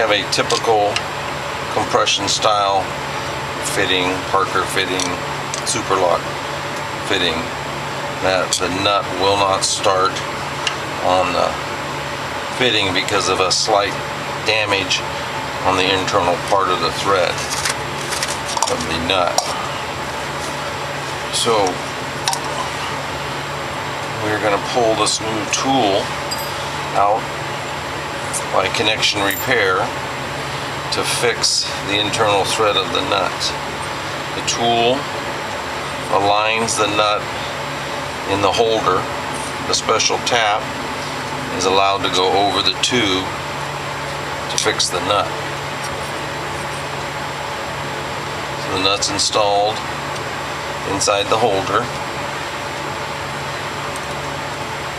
have a typical compression style fitting, Parker fitting, super lock fitting, that the nut will not start on the fitting because of a slight damage on the internal part of the thread of the nut. So we're going to pull this new tool out by KnechtionRepair to fix the internal thread of the nut. The tool aligns the nut in the holder. The special tap is allowed to go over the tube to fix the nut. So the nut's installed inside the holder,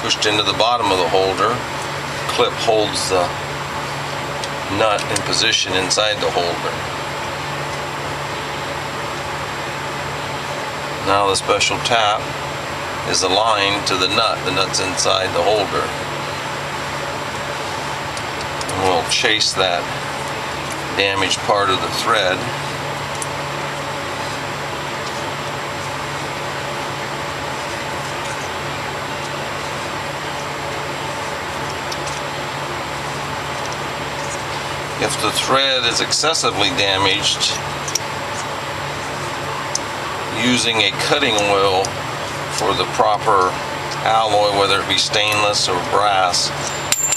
pushed into the bottom of the holder. Clip holds the nut in position inside the holder. Now the special tap is aligned to the nut. The nut's inside the holder. And we'll chase that damaged part of the thread. If the thread is excessively damaged, using a cutting wheel for the proper alloy, whether it be stainless or brass,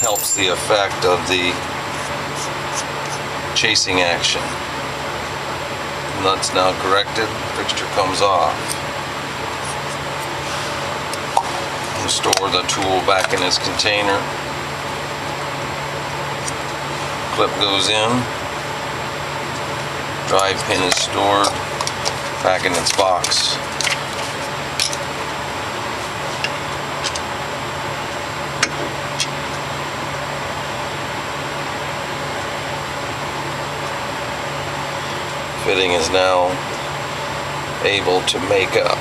helps the effect of the chasing action. Nut's now corrected, fixture comes off. Store the tool back in its container. Clip goes in, drive pin is stored back in its box. Fitting is now able to make up.